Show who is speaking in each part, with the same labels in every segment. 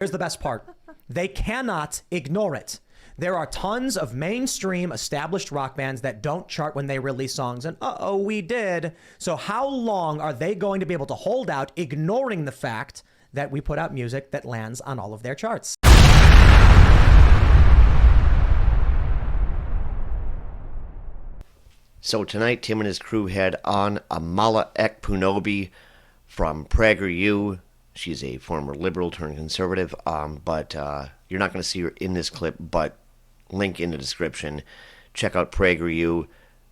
Speaker 1: Here's the best part. They cannot ignore it. There are tons of mainstream established rock bands that don't chart when they release songs, and we did. So how long are they going to be able to hold out ignoring the fact that we put out music that lands on all of their charts?
Speaker 2: So tonight, Tim and his crew had on Amala Ekpunobi from PragerU. She's a former liberal turned conservative, but you're not going to see her in this clip, but link in the description. Check out PragerU,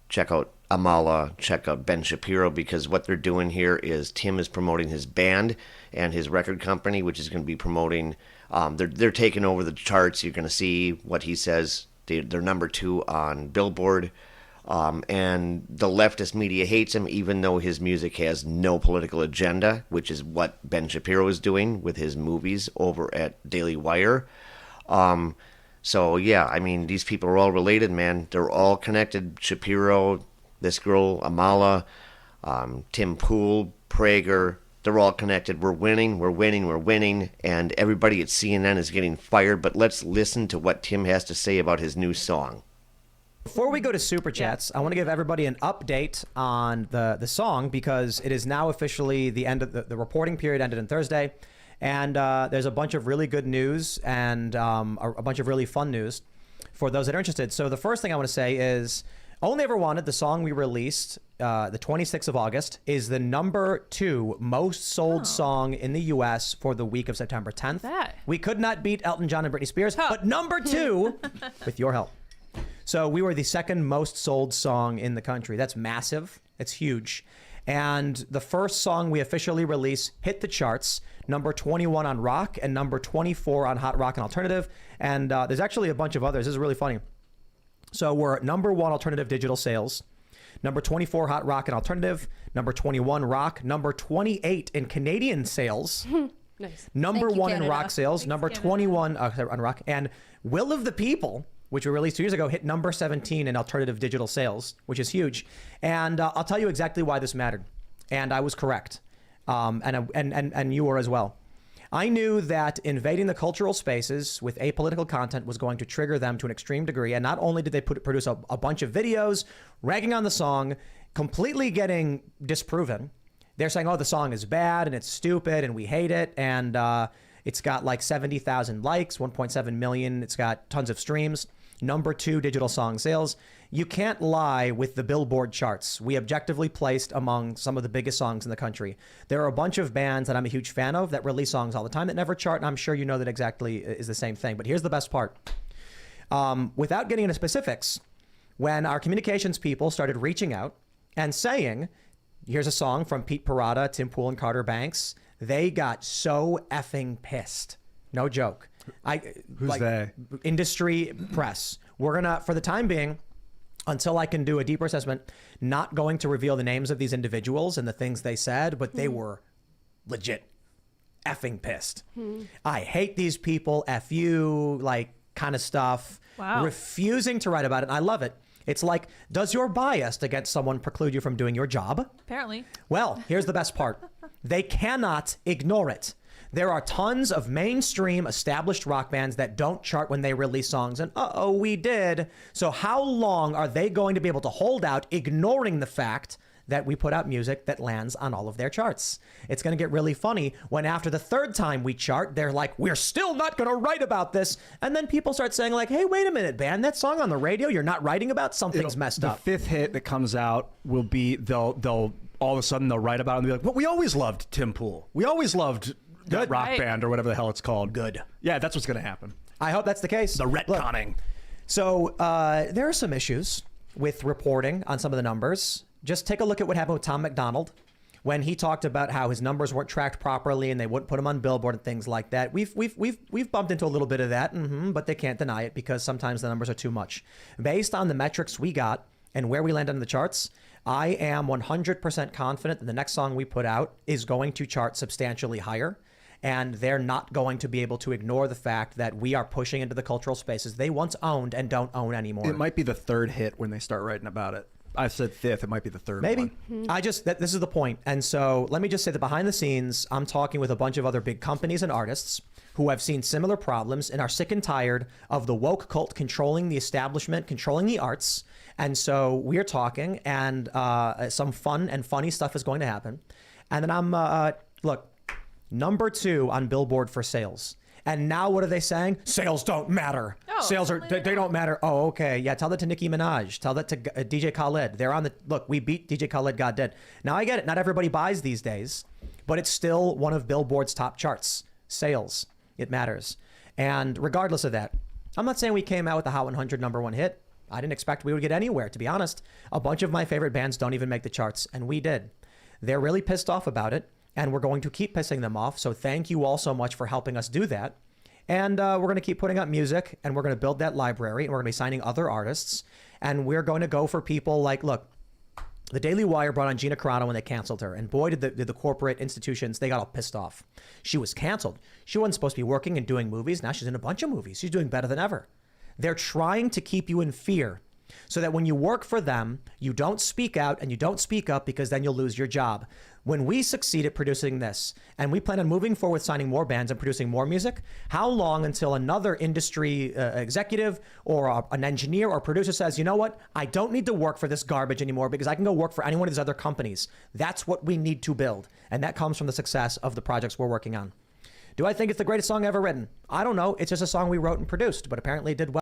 Speaker 2: check out Amala, check out Ben Shapiro, because what they're doing here is Tim is promoting his band and his record company, which is going to be promoting, they're taking over the charts. You're going to see what he says. They're number 2 on Billboard. And the leftist media hates him, even though his music has no political agenda, which is what Ben Shapiro is doing with his movies over at Daily Wire. So, yeah, I mean, these people are all related, man. They're all connected. Shapiro, this girl, Amala, Tim Pool, Prager, they're all connected. We're winning, we're winning, we're winning, and everybody at CNN is getting fired. But let's listen to what Tim has to say about his new song.
Speaker 1: Before we go to Super Chats, I want to give everybody an update on the song, because it is now officially the end of the reporting period ended on Thursday. And there's a bunch of really good news and a bunch of really fun news for those that are interested. So the first thing I want to say is Only Ever Wanted, the song we released the 26th of August, is the number 2 most sold song in the U.S. for the week of September 10th. We could not beat Elton John and Britney Spears, but number 2 with your help. So we were the second most sold song in the country. That's massive. It's huge. And the first song we officially released hit the charts, number 21 on rock and number 24 on hot rock and alternative. And there's actually a bunch of others. This is really funny. So we're number 1 alternative digital sales, number 24 hot rock and alternative, number 21 rock, number 28 in Canadian sales.
Speaker 3: Nice.
Speaker 1: Number
Speaker 3: Thank you,
Speaker 1: 1 in
Speaker 3: Canada.
Speaker 1: rock sales,
Speaker 3: Thanks,
Speaker 1: number
Speaker 3: Canada.
Speaker 1: 21 on rock, and Will of the People, which we released 2 years ago, hit number 17 in alternative digital sales, which is huge. And I'll tell you exactly why this mattered. And I was correct. And you were as well. I knew that invading the cultural spaces with apolitical content was going to trigger them to an extreme degree. And not only did they produce a bunch of videos ragging on the song, completely getting disproven. They're saying, oh, the song is bad and it's stupid and we hate it. And it's got like 70,000 likes, 1.7 million. It's got tons of streams. Number 2 digital song sales. You can't lie with the Billboard charts. We objectively placed among some of the biggest songs in the country. There are a bunch of bands that I'm a huge fan of that release songs all the time that never chart, and I'm sure you know that exactly is the same thing. But here's the best part. Without getting into specifics, when our communications people started reaching out and saying, here's a song from Pete Parada, Tim Pool, and Carter Banks, they got so effing pissed. No joke.
Speaker 4: Who's they?
Speaker 1: Industry press. We're gonna, for the time being, until I can do a deeper assessment, not going to reveal the names of these individuals and the things they said, but they were legit effing pissed. I hate these people, F you, like kind of stuff.
Speaker 3: Wow.
Speaker 1: Refusing to write about it. And I love it. It's like, does your bias against someone preclude you from doing your job?
Speaker 3: Apparently.
Speaker 1: Well, here's the best part. They cannot ignore it. There are tons of mainstream established rock bands that don't chart when they release songs, and we did. So how long are they going to be able to hold out ignoring the fact that we put out music that lands on all of their charts? It's going to get really funny when after the 3rd time we chart, they're like, we're still not going to write about this. And then people start saying like, hey, wait a minute, band, that song on the radio you're not writing about, something's messed up.
Speaker 4: The 5th hit that comes out will be, they'll all of a sudden they'll write about it and be like, well, we always loved Tim Pool. We always loved that rock band or whatever the hell it's called.
Speaker 1: Good.
Speaker 4: Yeah, that's what's going to happen.
Speaker 1: I hope that's the case.
Speaker 4: The retconning.
Speaker 1: Look, so there are some issues with reporting on some of the numbers. Just take a look at what happened with Tom McDonald when he talked about how his numbers weren't tracked properly and they wouldn't put him on Billboard and things like that. We've bumped into a little bit of that, but they can't deny it because sometimes the numbers are too much. Based on the metrics we got and where we landed on the charts, I am 100% confident that the next song we put out is going to chart substantially higher. And they're not going to be able to ignore the fact that we are pushing into the cultural spaces they once owned and don't own anymore.
Speaker 4: It might be the 3rd hit when they start writing about it. I said fifth. It might be the third
Speaker 1: Maybe.
Speaker 4: one.
Speaker 1: This is the point. And so let me just say that behind the scenes, I'm talking with a bunch of other big companies and artists who have seen similar problems and are sick and tired of the woke cult controlling the establishment, controlling the arts. And so we're talking, and some fun and funny stuff is going to happen. And then I'm, look, number 2 on Billboard for sales. And now what are they saying? Sales don't matter.
Speaker 3: Oh,
Speaker 1: Sales are, they don't matter. Oh, okay. Yeah, tell that to Nicki Minaj. Tell that to DJ Khaled. They're on the, look, we beat DJ Khaled, God did. Now I get it. Not everybody buys these days, but it's still one of Billboard's top charts. Sales. It matters. And regardless of that, I'm not saying we came out with the Hot 100 #1 hit. I didn't expect we would get anywhere, to be honest. A bunch of my favorite bands don't even make the charts, and we did. They're really pissed off about it, and we're going to keep pissing them off. So thank you all so much for helping us do that. And we're going to keep putting up music, and we're going to build that library, and we're going to be signing other artists. And we're going to go for people like, look, the Daily Wire brought on Gina Carano when they canceled her. And boy, did the corporate institutions, they got all pissed off. She was canceled. She wasn't supposed to be working and doing movies. Now she's in a bunch of movies. She's doing better than ever. They're trying to keep you in fear so that when you work for them, you don't speak out and you don't speak up, because then you'll lose your job. When we succeed at producing this, and we plan on moving forward, signing more bands and producing more music, how long until another industry executive or an engineer or producer says, you know what, I don't need to work for this garbage anymore because I can go work for any one of these other companies. That's what we need to build. And that comes from the success of the projects we're working on. Do I think it's the greatest song ever written? I don't know. It's just a song we wrote and produced, but apparently it did well.